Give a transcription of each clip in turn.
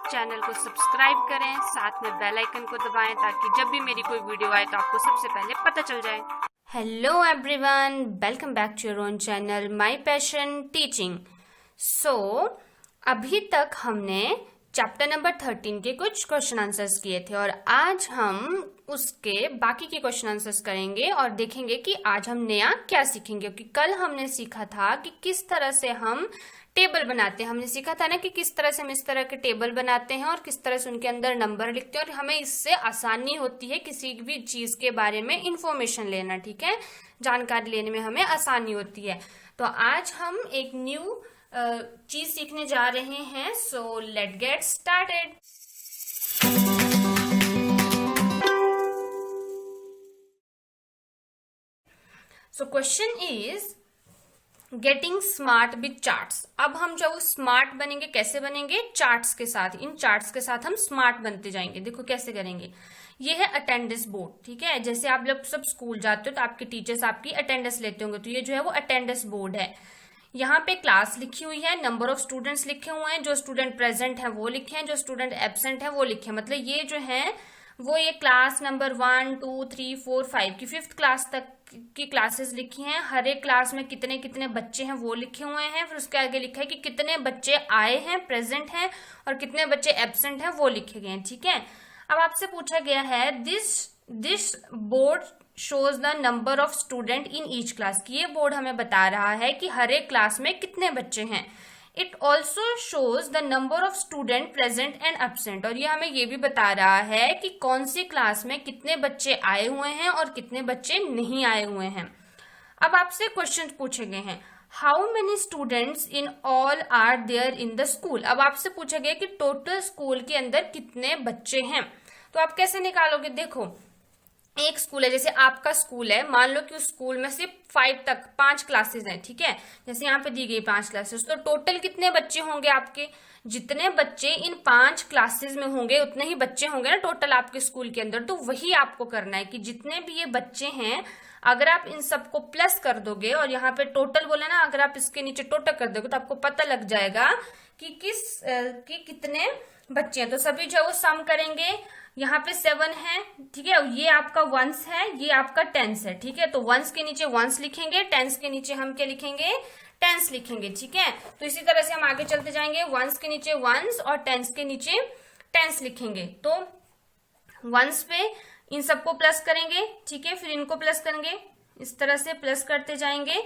Channel को subscribe करें, साथ में बेल आइकन को दबाएं ताकि जब भी मेरी कोई वीडियो आए तो आपको सबसे पहले पता चल जाए। Hello everyone, welcome back to your own channel my passion teaching. So अभी तक हमने चैप्टर नंबर 13 के कुछ क्वेश्चन आंसर्स किए थे और आज हम उसके बाकी के क्वेश्चन आंसर्स करेंगे और देखेंगे कि आज हम नया क्या सीखेंगे। क्योंकि कल हमने सीखा था कि किस तरह से हम टेबल बनाते हैं। हमने सीखा था ना कि किस तरह से हम इस तरह के टेबल बनाते हैं और किस तरह से उनके अंदर नंबर लिखते हैं और हमें इससे आसानी होती है किसी भी चीज के बारे में इंफॉर्मेशन लेना। ठीक है, जानकारी लेने में हमें आसानी होती है। तो आज हम एक न्यू चीज सीखने जा रहे हैं। So let get started. So question is getting smart with charts. अब हम जब स्मार्ट बनेंगे, कैसे बनेंगे? चार्ट्स के साथ। इन चार्ट्स के साथ हम स्मार्ट बनते जाएंगे। देखो कैसे करेंगे। ये है अटेंडेंस बोर्ड। ठीक है, जैसे आप लोग सब स्कूल जाते हो तो आपके टीचर्स आपकी अटेंडेंस लेते होंगे, तो ये जो है वो अटेंडेंस बोर्ड है। यहाँ पे क्लास लिखी हुई है, नंबर ऑफ स्टूडेंट्स लिखे हुए हैं, जो स्टूडेंट प्रेजेंट है वो लिखे हैं, जो स्टूडेंट एब्सेंट है वो लिखे हैं। मतलब ये जो है वो ये क्लास नंबर 1 2 3 4 5 की 5th क्लास तक की क्लासेस लिखी हैं। हर एक क्लास में कितने कितने बच्चे हैं वो लिखे हुए हैं। फिर उसके आगे लिखा है कि कितने बच्चे आए हैं, प्रेजेंट हैं, और कितने बच्चे एब्सेंट हैं वो लिखे गए हैं। ठीक है, अब आपसे पूछा गया है this board shows the number of student in each class. की ये बोर्ड हमें बता रहा है कि हर एक क्लास में कितने बच्चे हैं। It also shows the number of student present and absent. और ये हमें ये भी बता रहा है कि कौन सी क्लास में कितने बच्चे आए हुए हैं और कितने बच्चे नहीं आए हुए हैं। अब आपसे क्वेश्चन पूछे गए हैं, how many students in all are there in the school. अब आपसे पूछा गया कि टोटल स्कूल के अंदर कितने बच्चे हैं। तो आप कैसे निकालोगे? देखो, एक स्कूल है, जैसे आपका स्कूल है, मान लो कि उस स्कूल में सिर्फ 5 तक 5 क्लासेस हैं। ठीक है, जैसे यहाँ पे दी गई 5 क्लासेस, तो टोटल कितने बच्चे होंगे आपके? जितने बच्चे इन 5 क्लासेस में होंगे उतने ही बच्चे होंगे ना टोटल आपके स्कूल के अंदर। तो वही आपको करना है कि जितने भी ये बच्चे हैं, अगर आप इन सबको प्लस कर दोगे, और यहाँ पे टोटल बोला ना, अगर आप इसके नीचे टोटल कर दोगे तो आपको पता लग जाएगा कि कितने बच्चे हैं। तो सभी जो है वो सम करेंगे। यहाँ पे 7 है, ठीक है, ये आपका वंस है, ये आपका टेंस है। ठीक है, तो वंस के नीचे वंस लिखेंगे, टेंस के नीचे हम क्या लिखेंगे? टेंस लिखेंगे। ठीक है, तो इसी तरह से हम आगे चलते जाएंगे। वंस के नीचे वंस और टेंस के नीचे टेंस लिखेंगे। तो वंस पे इन सबको प्लस करेंगे, ठीक है, फिर इनको प्लस करेंगे, इस तरह से प्लस करते जाएंगे।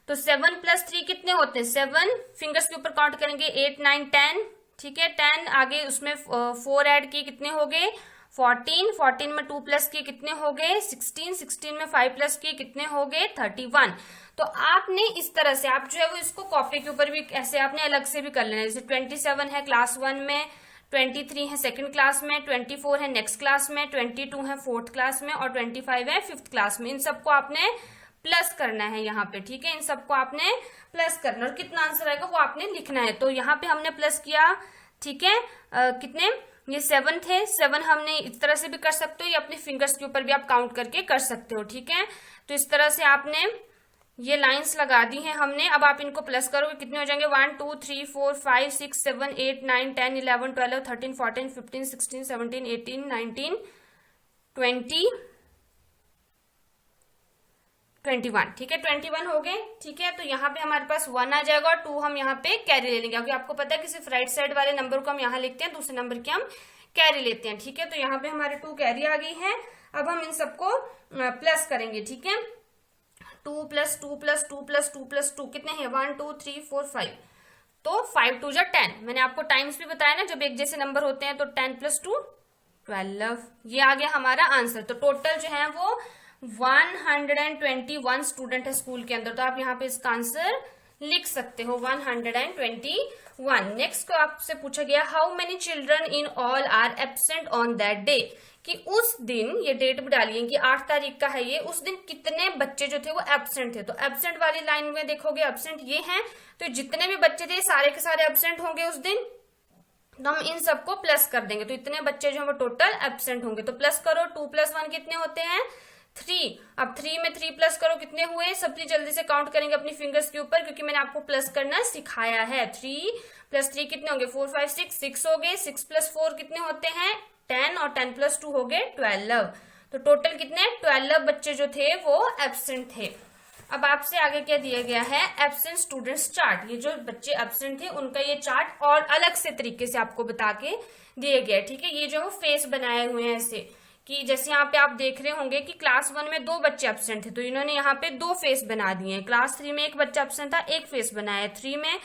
तो 7 + 3 कितने होते हैं? 7 फिंगर्स के ऊपर काउंट करेंगे, 8 9 10। ठीक है, 10 आगे उसमें 4 ऐड किए, कितने हो गए? 14 14 में 2 प्लस किए, कितने हो गए? 16 16 में 5 प्लस किए, कितने हो गए? 31। तो आपने इस तरह से आप जो है वो इसको कॉपी के ऊपर भी ऐसे आपने अलग से भी कर लेना है। जैसे 27 है क्लास 1 में, 23 है 2nd क्लास में, 24 है नेक्स्ट क्लास में, 22 है 4th क्लास में और 25 है 5th क्लास में। इन सबको आपने प्लस करना है यहाँ पे। ठीक है, इन सबको आपने प्लस करना और कितना आंसर आएगा वो आपने लिखना है। तो यहाँ पे हमने प्लस किया। ठीक है, कितने? ये 7 थे। 7 हमने इस तरह से भी कर सकते हो, या अपने फिंगर्स के ऊपर भी आप काउंट करके कर सकते हो। ठीक है, तो इस तरह से आपने ये लाइंस लगा दी हैं हमने। अब आप इनको प्लस करोगे, कितने हो जाएंगे? 1 2 3 4 5 6 7 8 9 10 11 12 13 14 15 16 17 18 19 20 21। ठीक है, 21 हो गए। ठीक है, तो यहाँ पे हमारे पास 1 आ जाएगा और 2 हम यहाँ पे कैरी ले लेंगे, क्योंकि आपको पता है कि सिर्फ राइट साइड वाले नंबर को हम यहाँ लिखते हैं, दूसरे नंबर की हम कैरी लेते हैं। ठीक है, तो यहाँ पे हमारे 2 कैरी आ गई है। अब हम इन सबको प्लस करेंगे। ठीक है, 2 + 2 + 2 + 2 + 2 कितने हैं? 1 2 3 4 5। तो 5 2 जा 10। मैंने आपको टाइम्स भी बताया ना, जब एक जैसे नंबर होते हैं तो 10 + 2 12। ये आ गया हमारा आंसर। तो टोटल जो है वो 121 स्टूडेंट है स्कूल के अंदर। तो आप यहाँ पे इसका आंसर लिख सकते हो 121। नेक्स्ट को आपसे पूछा गया, how many children in all are absent on that day. कि उस दिन, ये डेट भी डालिए कि 8 तारीख का है ये, उस दिन कितने बच्चे जो थे वो एब्सेंट थे। तो एब्सेंट वाली लाइन में देखोगे एब्सेंट ये हैं, तो जितने भी बच्चे थे सारे के सारे एब्सेंट होंगे उस दिन। तो हम इन सबको प्लस कर देंगे, तो इतने बच्चे जो है वो टोटल एब्सेंट होंगे। तो प्लस करो, 2 + 1 कितने होते हैं? 3। अब 3 में 3 प्लस करो, कितने हुए? सबसे जल्दी से काउंट करेंगे अपनी फिंगर्स के ऊपर, क्योंकि मैंने आपको प्लस करना सिखाया है। 3 + 3 कितने होंगे? 4 5 6 हो गए। 6 + 4 कितने होते हैं? 10, और 10 + 2 हो गए 12। तो टोटल कितने? 12 बच्चे जो थे वो एब्सेंट थे। अब आपसे आगे क्या दिया गया है? Absent students chart. ये जो बच्चे एब्सेंट थे उनका ये चार्ट और अलग से तरीके से आपको बता के दिए गए, ठीक है। ये जो फेस बनाए हुए हैं ऐसे, कि जैसे यहाँ पे आप देख रहे होंगे कि क्लास 1 में 2 बच्चे एब्सेंट थे, तो इन्होंने यहाँ पे 2 फेस बना दिए हैं। क्लास 3 में 1 बच्चा एब्सेंट था, 1 फेस बनाया। 3 में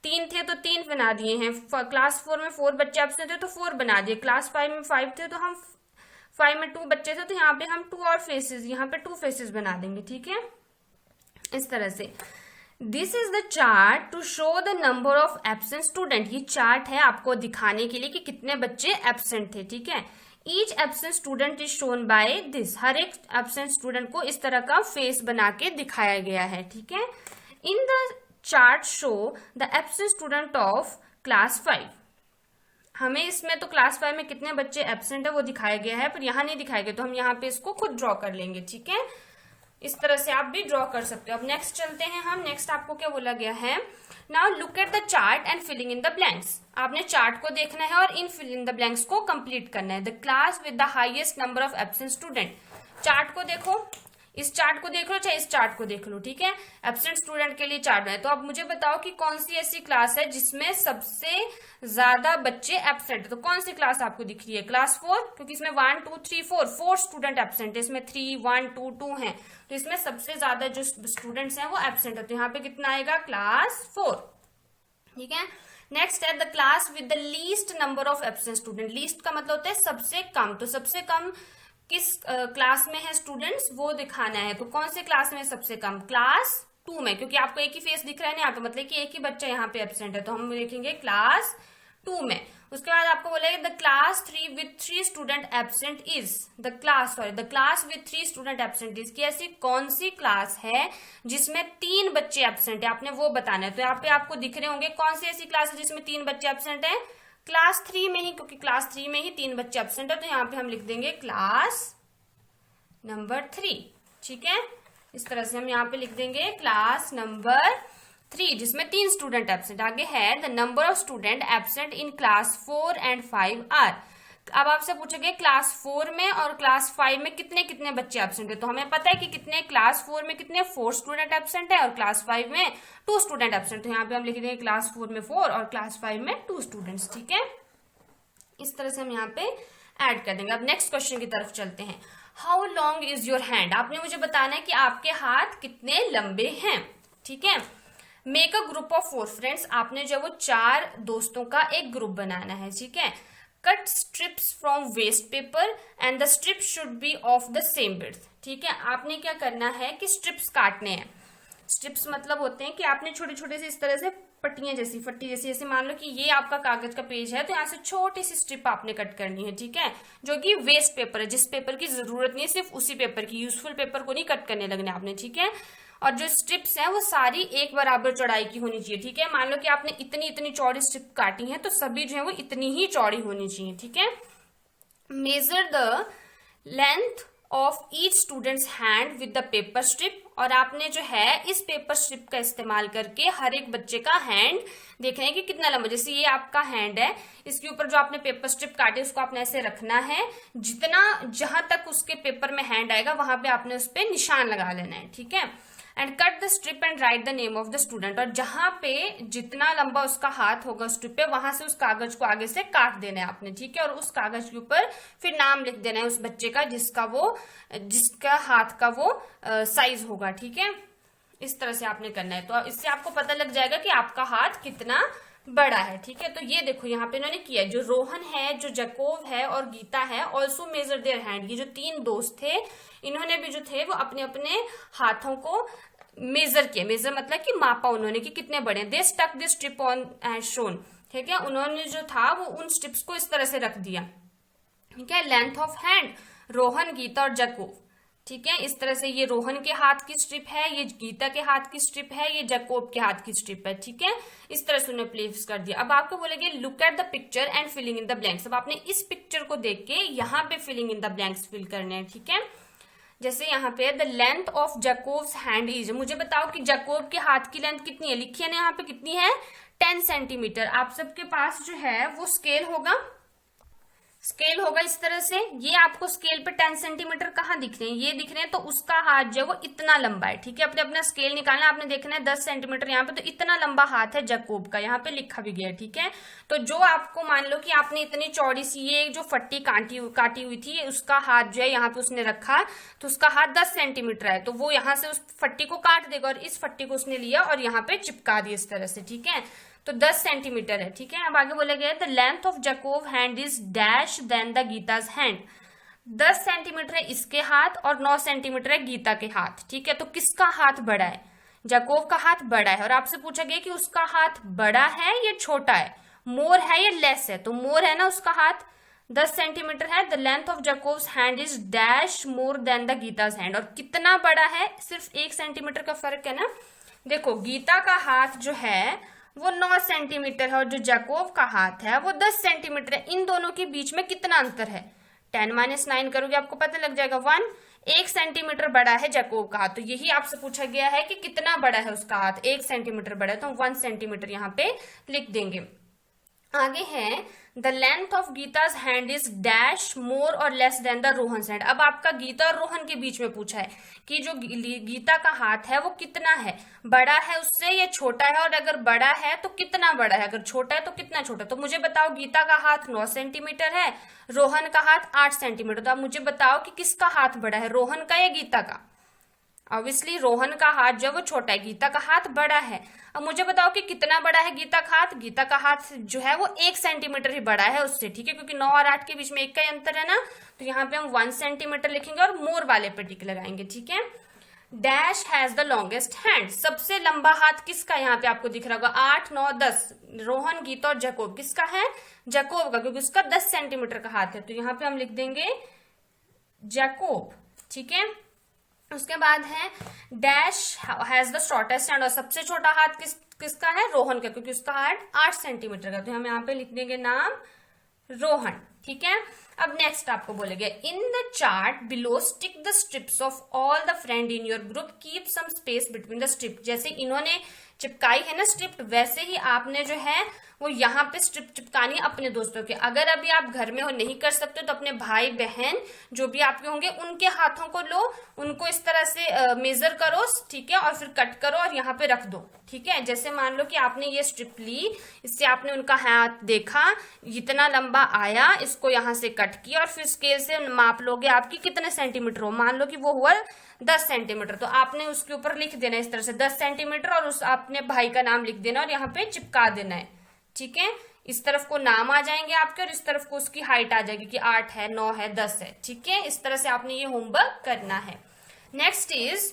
3 थे तो 3 बना दिए हैं। क्लास 4 में 4 बच्चे एब्सेंट थे तो 4 बना दिए। क्लास 5 में 5 थे तो हम 5 में 2 बच्चे थे तो यहाँ पे हम 2 और फेसेस, यहाँ पे 2 फेसेस बना देंगे, ठीक है, इस तरह से। This is the chart to show the number of absent student. ये चार्ट है आपको दिखाने के लिए कि कितने बच्चे एब्सेंट थे, ठीक है। Each absent student is shown by this. हर एक एब्सेंट स्टूडेंट को इस तरह का फेस बना के दिखाया गया है, ठीक है। इन the chart show the absent student of class 5। हमें इसमें तो क्लास 5 में कितने बच्चे एब्सेंट है वो दिखाया गया है, पर यहाँ नहीं दिखाया गया, तो हम यहाँ पे इसको खुद ड्रॉ कर लेंगे, ठीक है। इस तरह से आप भी ड्रॉ कर सकते हो। अब नेक्स्ट चलते हैं हम। नेक्स्ट आपको क्या बोला गया है? Now look at the chart and filling in the blanks. आपने चार्ट को देखना है और इन फिल इन द ब्लैंक्स को कंप्लीट करना है। The class with the highest number of absent student. Chart को देखो, इस चार्ट को देख लो चाहे इस चार्ट को देख लो, ठीक है। एब्सेंट स्टूडेंट के लिए चार्ट है, तो अब मुझे बताओ कि कौन सी ऐसी क्लास है जिसमें सबसे ज्यादा बच्चे एब्सेंट है। तो कौन सी क्लास आपको दिख रही है? क्लास 4, क्योंकि इसमें 1 2 3 4 स्टूडेंट एब्सेंट है। इसमें 3 1 2 2 है, तो इसमें सबसे ज्यादा जो स्टूडेंट्स हैं वो एब्सेंट है, तो यहाँ पे कितना आएगा? क्लास 4, ठीक है। नेक्स्ट है the class with the least number of absent student. Least का मतलब होता है सबसे कम, तो सबसे कम किस क्लास में है स्टूडेंट्स वो दिखाना है। तो कौन से क्लास में सबसे कम? क्लास 2 में, क्योंकि आपको एक ही फेस दिख रहा है ना यहाँ पे, मतलब कि एक ही बच्चा यहाँ पे एब्सेंट है, तो हम देखेंगे क्लास 2 में। उसके बाद आपको बोलेगा the class 3 with 3 student absent is. The class with 3 student absent is की ऐसी कौन सी क्लास है जिसमें 3 बच्चे एब्सेंट है, आपने वो बताना है। तो यहाँ पे आपको दिख रहे होंगे कौन सी ऐसी क्लास है जिसमें 3 बच्चे एब्सेंट है? क्लास 3 में ही, क्योंकि क्लास 3 में ही 3 बच्चे एब्सेंट है, तो यहाँ पे हम लिख देंगे क्लास नंबर 3, ठीक है। इस तरह से हम यहाँ पे लिख देंगे क्लास नंबर 3 जिसमें 3 स्टूडेंट एब्सेंट। आगे है the number of student absent in class 4 and 5 are. अब आपसे पूछेंगे क्लास 4 में और क्लास 5 में कितने कितने बच्चे एब्सेंट है। तो हमें पता है कि कितने क्लास 4 में कितने 4 स्टूडेंट एब्सेंट है और क्लास 5 में 2 स्टूडेंट एब्सेंट। तो यहाँ पे हम लिख देंगे क्लास 4 में 4 और क्लास 5 में 2 स्टूडेंट्स, ठीक है। इस तरह से हम यहाँ पे ऐड कर देंगे। अब नेक्स्ट क्वेश्चन की तरफ चलते हैं। How long is your hand. आपने मुझे बताना है कि आपके हाथ कितने लंबे हैं, ठीक है। Make a group of 4 friends. आपने जो वो 4 दोस्तों का एक ग्रुप बनाना है, ठीक है। Cut strips from waste paper and the strip should be of the same width, ठीक है। आपने क्या करना है कि स्ट्रिप्स काटने हैं। स्ट्रिप्स मतलब होते हैं कि आपने छोटे छोटे से इस तरह से पट्टियां जैसी, फट्टी जैसी, जैसे मान लो कि ये आपका कागज का पेज है, तो यहाँ से छोटी सी स्ट्रिप आपने कट करनी है, ठीक है, जो कि वेस्ट पेपर है, जिस पेपर की जरूरत नहीं है, सिर्फ उसी पेपर की, यूजफुल पेपर को नहीं कट करने लगना आपने, ठीक है। और जो स्ट्रिप्स हैं वो सारी एक बराबर चौड़ाई की होनी चाहिए, ठीक है। मान लो कि आपने इतनी इतनी चौड़ी स्ट्रिप काटी है, तो सभी जो है वो इतनी ही चौड़ी होनी चाहिए, ठीक है। Measure the length of each students hand with the paper strip. और आपने जो है इस पेपर स्ट्रिप का इस्तेमाल करके हर एक बच्चे का हैंड देख रहे हैं कि कितना लंबा। जैसे ये आपका हैंड है, इसके ऊपर जो आपने पेपर स्ट्रिप काटी उसको आपने ऐसे रखना है, जितना जहां तक उसके पेपर में हैंड आएगा वहां पे आपने उस पर निशान लगा लेना है, ठीक है। And cut the strip and right the name of the student. और जहां पे जितना लंबा उसका हाथ होगा स्ट्रिप पे, वहां से उस कागज को आगे से काट देना है आपने, ठीक है। और उस कागज के ऊपर फिर नाम लिख देना है उस बच्चे का जिसका हाथ का वो साइज होगा, ठीक है। इस तरह से आपने करना है, तो इससे आपको पता लग जाएगा कि आपका हाथ कितना बड़ा है, ठीक है। तो ये देखो यहाँ पे इन्होंने किया, जो रोहन है, जो जैकोब है और गीता है, ऑल्सो मेजर देयर हैंड। ये जो 3 दोस्त थे, इन्होंने भी जो थे वो अपने अपने हाथों को मेजर किया। मेजर मतलब कि मापा उन्होंने कि कितने बड़े। They stuck the strip on as shown, ठीक है। उन्होंने जो था वो उन स्ट्रिप्स को इस तरह से रख दिया, ठीक है। Length of hand Rohan, Geeta और जैकोब, ठीक है। इस तरह से ये रोहन के हाथ की स्ट्रिप है, ये गीता के हाथ की स्ट्रिप है, ये जैकोब के हाथ की स्ट्रिप है, ठीक है। इस तरह से उन्होंने प्लेस कर दिया। अब आपको बोलेंगे look at the picture and filling in the blanks. अब आपने इस पिक्चर को देख के यहाँ पे filling in the blanks fill करने हैं, ठीक है। जैसे यहाँ पे the length of Jacob's hand is, मुझे बताओ कि जैकोब के हाथ की लेंथ कितनी है, लिखिए ना यहाँ पे कितनी है, 10 सेंटीमीटर। आप सबके पास जो है वो स्केल होगा, स्केल होगा इस तरह से, ये आपको स्केल पे 10 सेंटीमीटर कहाँ दिख रहे हैं, ये दिख रहे हैं, तो उसका हाथ जो है वो इतना लंबा है, ठीक है। अपने अपना स्केल निकालना, आपने देखना है 10 सेंटीमीटर यहाँ पे, तो इतना लंबा हाथ है जैकोब का, यहाँ पे लिखा भी गया है, ठीक है। तो जो आपको मान लो कि आपने इतनी चौड़ी सी ये जो फट्टी काटी हुई थी, उसका हाथ जो है यहाँ पे उसने रखा, तो उसका हाथ 10 सेंटीमीटर है, तो वो यहाँ से उस फट्टी को काट देगा और इस फट्टी को उसने लिया और यहाँ पे चिपका दिया इस तरह से, ठीक है। तो 10 सेंटीमीटर है, ठीक है। अब आगे बोला गया the length of Jacob hand is dash than the Geeta's hand, 10 centimetre है इसके हाथ और 9 सेंटीमीटर है गीता के हाथ, ठीक है। तो किसका हाथ बड़ा है, जैकोब का हाथ बड़ा है, और आपसे पूछा गया कि उसका हाथ बड़ा है या छोटा है, मोर है या लेस है, तो मोर है ना, उसका हाथ 10 सेंटीमीटर है। The length of Jacob's hand is dash more than the Geeta's hand, और कितना बड़ा है, सिर्फ 1 सेंटीमीटर का फर्क है ना। देखो गीता का हाथ जो है वो 9 सेंटीमीटर है और जो जैकोब का हाथ है वो 10 सेंटीमीटर है, इन दोनों के बीच में कितना अंतर है, 10 - 9 करोगे आपको पता लग जाएगा, 1 सेंटीमीटर बड़ा है जैकोब का हाथ। तो यही आपसे पूछा गया है कि कितना बड़ा है उसका हाथ, 1 सेंटीमीटर बड़ा है, तो हम 1 सेंटीमीटर यहाँ पे लिख देंगे। आगे है the length of Gita's hand is dash more or less than the Rohan hand. अब आपका गीता और रोहन के बीच में पूछा है कि जो गीता का हाथ है वो कितना है, बड़ा है उससे या छोटा है, और अगर बड़ा है तो कितना बड़ा है, अगर छोटा है तो कितना छोटा। तो मुझे बताओ गीता का हाथ 9 सेंटीमीटर है, रोहन का हाथ 8 सेंटीमीटर, तो आप मुझे बताओ कि किसका हाथ बड़ा है, रोहन का या गीता का। ऑब्वियसली रोहन का हाथ जो है वो छोटा है, गीता का हाथ बड़ा है। अब मुझे बताओ कि कितना बड़ा है गीता का हाथ, गीता का हाथ जो है वो 1 सेंटीमीटर ही बड़ा है उससे, ठीक है, क्योंकि 9 और 8 के बीच में 1 का ही अंतर है ना, तो यहाँ पे हम 1 सेंटीमीटर लिखेंगे और मोर वाले पे टिक लगाएंगे, ठीक है। Dash has the longest hand, सबसे लंबा हाथ किसका यहाँ पे आपको दिख रहा होगा, 8, 9, 10, रोहन, गीता और जैकोब, किसका है, जैकोब का, क्योंकि उसका 10 सेंटीमीटर का हाथ है, तो यहाँ पे हम लिख देंगे जैकोब, ठीक है। उसके बाद है dash has the shortest hand, और सबसे छोटा हाथ किसका है, रोहन का, क्योंकि उसका हाथ 8 सेंटीमीटर का, तो हम यहाँ पे लिख देंगे नाम रोहन, ठीक है। अब नेक्स्ट आपको बोलेंगे in the chart below stick the strips of all the friend in your group, keep some space between the strip. जैसे इन्होंने चिपकाई है ना स्ट्रिप, वैसे ही आपने जो है वो यहाँ पे स्ट्रिप चिपकानी अपने दोस्तों के। अगर अभी आप घर में हो नहीं कर सकते तो अपने भाई बहन जो भी आपके होंगे उनके हाथों को लो, उनको इस तरह से मेजर करो, ठीक है, और फिर कट करो और यहाँ पे रख दो, ठीक है। जैसे मान लो कि आपने ये स्ट्रिप ली, इससे आपने उनका हाथ देखा, इतना लंबा आया, इसको यहाँ से कट किया और फिर स्केल से माप लोगे आपकी कितने सेंटीमीटर हो, मान लो कि वो हुआ 10 सेंटीमीटर, तो आपने उसके ऊपर लिख देना इस तरह से 10 सेंटीमीटर और उस अपने भाई का नाम लिख देना और यहाँ पे चिपका देना है, ठीक है। इस तरफ को नाम आ जाएंगे आपके और इस तरफ को उसकी हाइट आ जाएगी कि 8 है, 9 है, 10 है, ठीक है। इस तरह से आपने ये होमवर्क करना है। Next is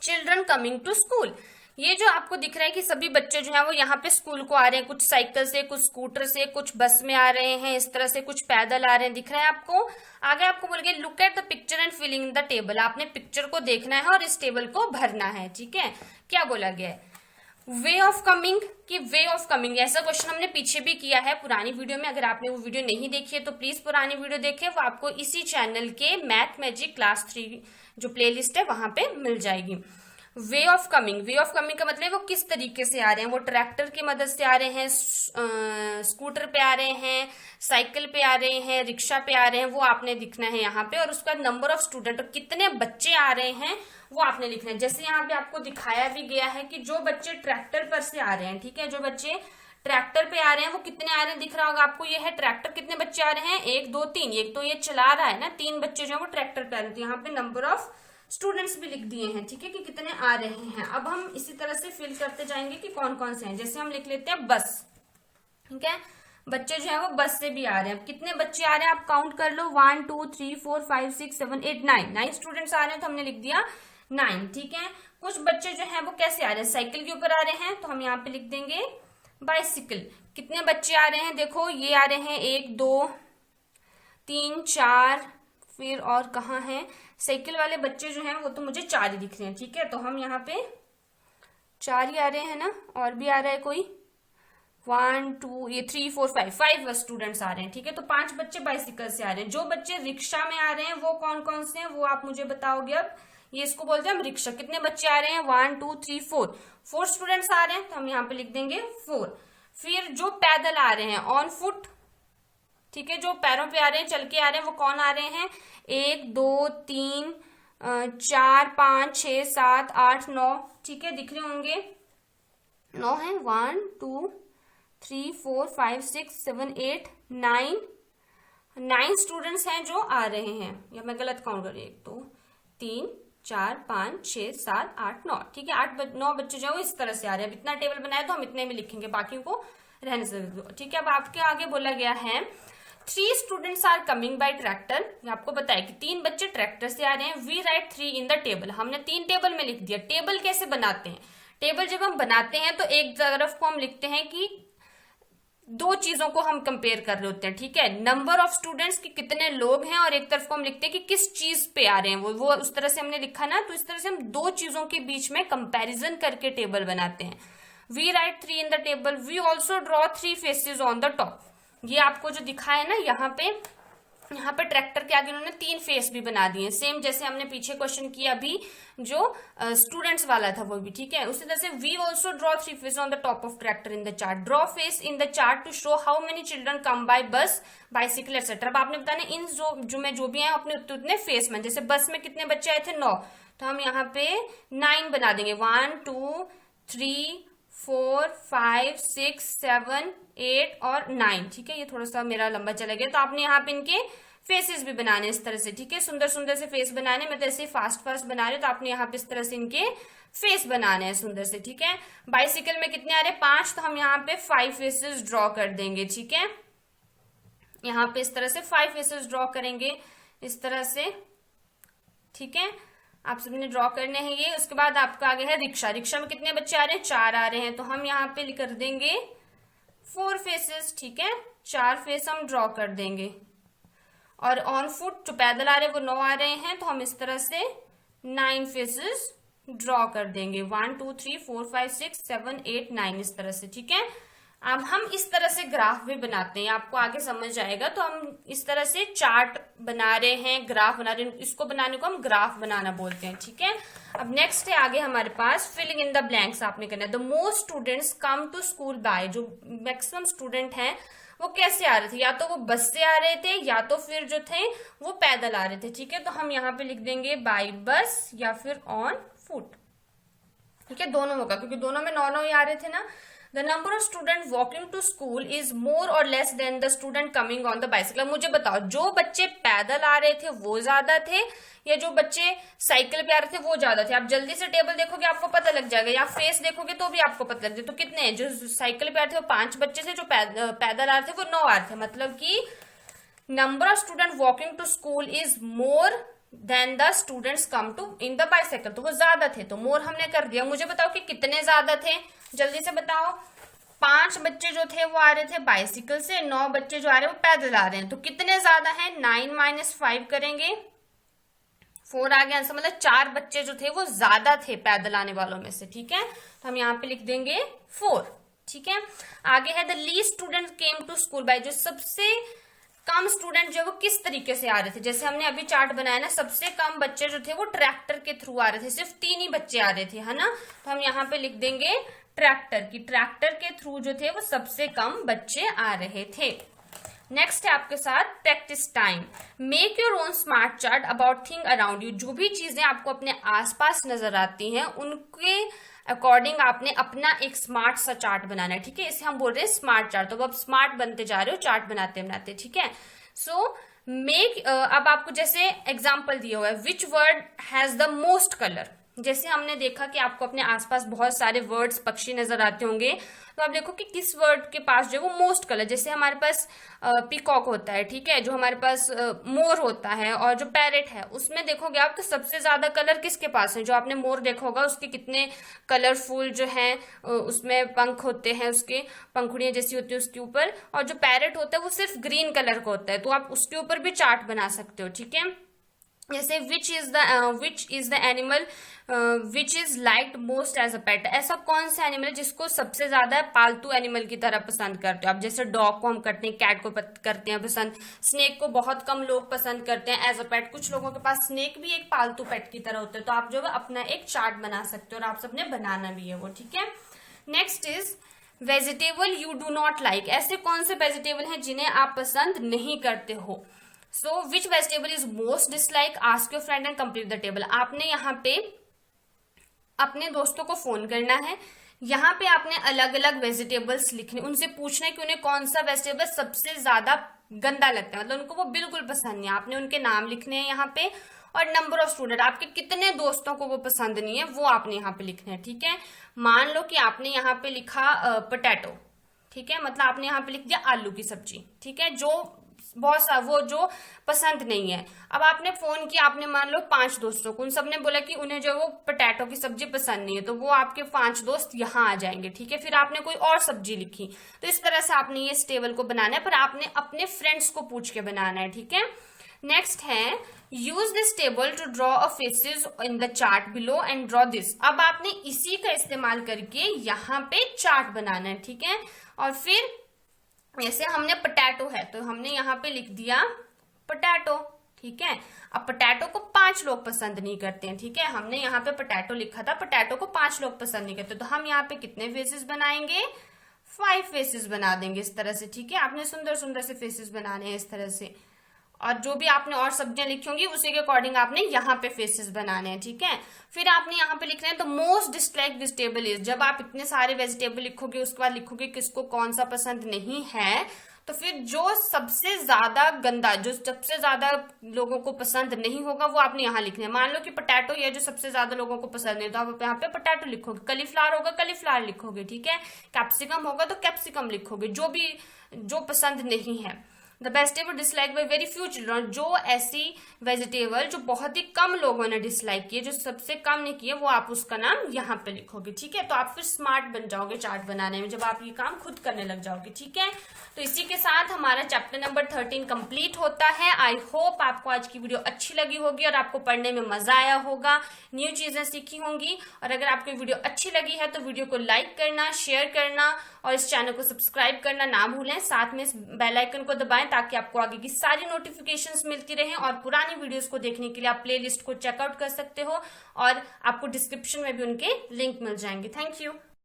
children coming to school. ये जो आपको दिख रहा है कि सभी बच्चे जो हैं वो यहाँ पे स्कूल को आ रहे हैं, कुछ साइकिल से, कुछ स्कूटर से, कुछ बस में आ रहे हैं, इस तरह से कुछ पैदल आ रहे हैं, दिख रहा है आपको। आगे आपको बोल गया look at the picture and filling in the table, आपने पिक्चर को देखना है और इस टेबल को भरना है, ठीक है। क्या बोला गया है, वे ऑफ कमिंग, कि वे ऑफ कमिंग, ऐसा क्वेश्चन हमने पीछे भी किया है पुरानी वीडियो में। अगर आपने वो वीडियो नहीं देखी है तो प्लीज पुरानी वीडियो देखें, वो आपको इसी चैनल के मैथ मैजिक क्लास 3 जो प्लेलिस्ट है वहां पे मिल जाएगी। Way of coming, way of coming का मतलब वो किस तरीके से आ रहे हैं, वो ट्रैक्टर की मदद से आ रहे हैं, स्कूटर पे आ रहे हैं, साइकिल पे आ रहे हैं, रिक्शा पे आ रहे हैं, वो आपने दिखना है यहाँ पे। और उसका नंबर ऑफ स्टूडेंट, कितने बच्चे आ रहे हैं वो आपने लिखना है। जैसे यहाँ पे आपको दिखाया भी गया है कि जो बच्चे ट्रैक्टर पर से आ रहे हैं, ठीक है, जो बच्चे ट्रैक्टर पे आ रहे हैं वो कितने आ रहे हैं दिख रहा होगा आपको, ये है ट्रैक्टर, कितने बच्चे आ रहे हैं, 1 2 3, एक तो ये चला रहा है ना, 3 बच्चे जो है वो ट्रैक्टर पे आ रहे हैं, तो यहाँ पे नंबर ऑफ स्टूडेंट्स भी लिख दिए हैं, ठीक है, कि कितने आ रहे हैं। अब हम इसी तरह से फिल करते जाएंगे कि कौन कौन से हैं। जैसे हम लिख लेते हैं बस, ठीक है, बच्चे जो है वो बस से भी आ रहे हैं। कितने बच्चे आ रहे हैं आप काउंट कर लो, 1 2 3 4 5 6 7 8 9 स्टूडेंट्स आ रहे हैं, तो हमने लिख दिया 9, ठीक है। कुछ बच्चे जो है वो कैसे आ रहे हैं, साइकिल के ऊपर आ रहे हैं, तो हम यहाँ पे लिख देंगे बाइसिकल। कितने बच्चे आ रहे हैं, देखो ये आ रहे हैं 1 2 3 4, फिर और कहाँ है, साइकिल वाले बच्चे जो हैं वो तो मुझे 4 ही दिख रहे हैं, ठीक है, तो हम यहाँ पे 4 ही आ रहे हैं ना, और भी आ रहा है कोई, 1 2 ये 3 4 5 स्टूडेंट्स आ रहे हैं, ठीक है। तो 5 बच्चे बाइसिकल से आ रहे हैं। जो बच्चे रिक्शा में आ रहे हैं वो कौन कौन से हैं वो आप मुझे बताओगे। अब ये इसको बोलते हैं हम रिक्शा। कितने बच्चे आ रहे हैं, 1 2 3 4 स्टूडेंट्स आ रहे हैं, तो हम यहाँ पे लिख देंगे 4। फिर जो पैदल आ रहे हैं ऑन फुट, ठीक है, जो पैरों पे आ रहे हैं, चल के आ रहे हैं, वो कौन आ रहे हैं, 1 2 3 4 5 6 7 8 9, ठीक है, दिख रहे होंगे 9 है। 1 2 3 4 5 6 7 8 9 स्टूडेंट्स हैं जो आ रहे हैं, या मैं गलत काउंट कर रही हूँ, 1 2 3 4 5 6 7 8 9, ठीक है। 9 बच्चे जो इस तरह से आ रहे हैं। अब इतना टेबल बनाया तो हम इतने में लिखेंगे, बाकी को रहने से, ठीक है। अब आपके आगे बोला गया है 3 students are coming by tractor. ये आपको बताया कि 3 बच्चे ट्रैक्टर से आ रहे हैं। We write 3 in the table. हमने 3 टेबल में लिख दिया। टेबल कैसे बनाते हैं, टेबल जब हम बनाते हैं तो एक तरफ को हम लिखते हैं कि 2 चीजों को हम कंपेयर कर रहे होते हैं, ठीक है, नंबर ऑफ स्टूडेंट्स की कितने लोग हैं, और एक तरफ को हम लिखते हैं कि किस चीज पे आ रहे हैं वो उस तरह से हमने लिखा ना। तो इस तरह से हम 2 चीजों के बीच में कंपैरिजन करके टेबल बनाते हैं। We write 3 in the table. We also draw 3 faces on the top. ये आपको जो दिखा है ना यहाँ पे ट्रैक्टर के आगे उन्होंने 3 फेस भी बना दिए, सेम जैसे हमने पीछे क्वेश्चन किया अभी जो स्टूडेंट्स वाला था वो भी, ठीक है। उसी तरह से we also draw 3 face on the top of tractor in the chart. Draw face in the chart to show how many children come by bus, bicycle etcetera. अब आपने बताना इन जो भी हैं अपने उतने फेस में, जैसे बस में कितने बच्चे आए थे 9, तो हम यहाँ पे 9 बना देंगे। 1 2 3 4 5 6 7 8 और 9, ठीक है। ये थोड़ा सा मेरा लंबा चला गया, तो आपने यहाँ पे इनके फेसेस भी बनाने इस तरह से, ठीक है, सुंदर सुंदर से फेस बनाने। मैं तो ऐसे फास्ट बना रही हूँ, तो आपने यहाँ पे इस तरह से इनके फेस बनाने हैं सुंदर से, ठीक है। बाइसिकल में कितने आ रहे हैं, 5, तो हम यहाँ पे 5 फेसेस ड्रॉ कर देंगे, ठीक है। यहाँ पे इस तरह से 5 फेसेस ड्रॉ करेंगे इस तरह से, ठीक है। आप सबने ड्रॉ करने हैं ये। उसके बाद आपका आगे है रिक्शा। रिक्शा में कितने बच्चे आ रहे हैं, 4 आ रहे हैं, तो हम यहाँ पे कर देंगे 4 फेसेस, ठीक है, 4 फेस हम ड्रॉ कर देंगे। और ऑन फुट जो पैदल आ रहे हैं वो 9 आ रहे हैं, तो हम इस तरह से 9 फेसेस ड्रॉ कर देंगे। 1 2 3 4 5 6 7 8 9 इस तरह से, ठीक है। अब हम इस तरह से ग्राफ भी बनाते हैं, आपको आगे समझ आएगा। तो हम इस तरह से चार्ट बना रहे हैं, ग्राफ बना रहे हैं, इसको बनाने को हम ग्राफ बनाना बोलते हैं, ठीक है। अब नेक्स्ट है आगे हमारे पास फिलिंग इन द ब्लैंक्स आपने करना है। The most students come to school by. जो मैक्सिमम स्टूडेंट हैं वो कैसे आ रहे थे, या तो वो बस से आ रहे थे या तो फिर जो थे वो पैदल आ रहे थे, ठीक है। तो हम यहाँ पे लिख देंगे बाय बस या फिर ऑन फुट, ठीक है, दोनों होगा क्योंकि दोनों में 9 ही आ रहे थे ना। The number of student walking to school is more or less than the student coming on the bicycle. मुझे बताओ जो बच्चे पैदल आ रहे थे वो ज्यादा थे या जो बच्चे साइकिल पे आ रहे थे वो ज्यादा थे। आप जल्दी से टेबल देखोगे आपको पता लग जाएगा, या फेस देखोगे तो भी आपको पता लग जाएगा। तो कितने हैं, जो साइकिल पे आ रहे थे वो 5 बच्चे थे, जो पैदल आ रहे थे वो 9 आ रहे थे। मतलब कि number of student walking to school is more than the students come to in the bicycle. तो वो ज्यादा थे, तो मोर हमने कर दिया। मुझे बताओ कि कितने ज्यादा थे, जल्दी से बताओ। 5 बच्चे जो थे वो आ रहे थे बाइसिकल से, 9 बच्चे जो आ रहे हैं वो पैदल आ रहे हैं। तो कितने ज्यादा हैं, 9 - 5 करेंगे, 4 आ गया आंसर। मतलब 4 बच्चे जो थे वो ज्यादा थे पैदल आने वालों में से, ठीक है। तो हम यहाँ पे लिख देंगे 4, ठीक है। आगे है the least student came to school by. जो सबसे कम स्टूडेंट जो वो किस तरीके से आ रहे थे, जैसे हमने अभी चार्ट बनाया ना, सबसे कम बच्चे जो थे वो ट्रैक्टर के थ्रू आ रहे थे, सिर्फ 3 ही बच्चे आ रहे थे, है ना। तो हम यहाँ पे लिख देंगे ट्रैक्टर की, ट्रैक्टर के थ्रू जो थे वो सबसे कम बच्चे आ रहे थे। नेक्स्ट है आपके साथ practice time. Make your own smart chart about thing around you. जो भी चीजें आपको अपने आसपास नजर आती हैं उनके अकॉर्डिंग आपने अपना एक स्मार्ट सा चार्ट बनाना है, ठीक है। इसे हम बोल रहे हैं स्मार्ट चार्ट। तो अब स्मार्ट बनते जा रहे हो चार्ट बनाते बनाते, ठीक है। सो मेक अब आपको जैसे एग्जाम्पल दिया हुआ है, which word has the most colour. जैसे हमने देखा कि आपको अपने आसपास बहुत सारे वर्ड्स पक्षी नजर आते होंगे, तो आप देखो कि किस वर्ड के पास जो है वो मोस्ट कलर। जैसे हमारे पास पीकॉक होता है, ठीक है, जो हमारे पास मोर होता है, और जो पैरेट है उसमें देखोगे आप तो सबसे ज्यादा कलर किसके पास है। जो आपने मोर देखा होगा उसके कितने कलरफुल जो है उसमें पंख होते हैं, उसके पंखुड़ियां जैसी होती है उसके ऊपर। और जो पैरेट होता है वो सिर्फ ग्रीन कलर का होता है, तो आप उसके ऊपर भी चार्ट बना सकते हो, ठीक है। जैसे which is the animal which is liked most as a pet, ऐसा कौन सा एनिमल है जिसको सबसे ज्यादा पालतू एनिमल की तरह पसंद करते हो आप। जैसे डॉग को हम करते हैं, कैट को करते हैं पसंद, स्नेक को बहुत कम लोग पसंद करते हैं एज अ पेट। कुछ लोगों के पास स्नेक भी एक पालतू पेट की तरह होता है। तो आप जो है अपना एक चार्ट बना सकते हो और आप सबने बनाना भी है वो, ठीक है। Next is vegetable you do not like, ऐसे कौन से वेजिटेबल हैं जिन्हें आप पसंद नहीं करते हो। So which vegetable is most dislike, ask your friend and complete the table. आपने यहाँ पे अपने दोस्तों को फोन करना है, यहाँ पे आपने अलग अलग वेजिटेबल्स लिखने, उनसे पूछना है कि उन्हें कौन सा वेजिटेबल सबसे ज्यादा गंदा लगता है, मतलब उनको वो बिल्कुल पसंद नहीं है। आपने उनके नाम लिखने हैं यहाँ पे, और नंबर ऑफ स्टूडेंट, आपके कितने दोस्तों को वो पसंद नहीं है वो आपने यहाँ पे लिखना है, ठीक है। मान लो कि आपने यहाँ पे लिखा पोटैटो, ठीक है, मतलब आपने यहाँ पे लिख दिया आलू की सब्जी, ठीक है, जो बहुत सा वो जो पसंद नहीं है। अब आपने फोन किया, आपने मान लो 5 दोस्तों को, उन सबने बोला कि उन्हें जो वो पोटैटो की सब्जी पसंद नहीं है, तो वो आपके 5 दोस्त यहाँ आ जाएंगे, ठीक है। फिर आपने कोई और सब्जी लिखी, तो इस तरह से आपने ये इस टेबल को बनाना है, पर आपने अपने फ्रेंड्स को पूछ के बनाना है, ठीक है। नेक्स्ट है use this table to draw a faces in the chart below and draw this. अब आपने इसी का इस्तेमाल करके यहाँ पे चार्ट बनाना है, ठीक है। और फिर जैसे हमने पोटैटो है तो हमने यहाँ पे लिख दिया पोटैटो, ठीक है। अब पोटैटो को 5 लोग पसंद नहीं करते हैं, ठीक है, हमने यहाँ पे पोटैटो लिखा था, पोटैटो को 5 लोग पसंद नहीं करते, तो हम यहाँ पे कितने फेसेस बनाएंगे, 5 फेसेस बना देंगे इस तरह से, ठीक है। आपने सुंदर सुंदर से फेसेस बनाने हैं इस तरह से, और जो भी आपने और सब्जियां लिखी होंगी उसी के अकॉर्डिंग आपने यहाँ पे फेसेस बनाने हैं, ठीक है। फिर आपने यहाँ पे लिखना है the most dislike vegetable is. जब आप इतने सारे वेजिटेबल लिखोगे उसके बाद लिखोगे किसको कौन सा पसंद नहीं है, तो फिर जो सबसे ज्यादा गंदा, जो सबसे ज्यादा लोगों को पसंद नहीं होगा वो आपने यहाँ लिखना है। मान लो कि पोटैटो ये जो सबसे ज्यादा लोगों को पसंद नहीं, तो आप यहाँ पे पोटैटो लिखोगे। कलीफ्लावर होगा कलीफ्लावर लिखोगे, ठीक है। कैप्सिकम होगा तो कैप्सिकम लिखोगे, जो पसंद नहीं है। The vegetable dislike by very few children, जो ऐसी वेजिटेबल जो बहुत ही कम लोगों ने डिसलाइक की है, जो सबसे कम ने की है, वो आप उसका नाम यहाँ पे लिखोगे, ठीक है। तो आप फिर स्मार्ट बन जाओगे चार्ट बनाने में जब आप ये काम खुद करने लग जाओगे, ठीक है। तो इसी के साथ हमारा चैप्टर नंबर 13 कंप्लीट होता है। आई होप आपको आज की वीडियो अच्छी लगी होगी और आपको पढ़ने में मजा आया होगा, न्यू चीजें सीखी होंगी। और अगर आपको वीडियो अच्छी लगी है तो वीडियो को लाइक करना, शेयर करना और इस चैनल को सब्सक्राइब करना ना भूलें। साथ में इस बेल आइकन को दबाएं ताकि आपको आगे की सारी नोटिफिकेशंस मिलती रहें। और पुरानी वीडियोस को देखने के लिए आप प्लेलिस्ट को चेकआउट कर सकते हो और आपको डिस्क्रिप्शन में भी उनके लिंक मिल जाएंगे। Thank you.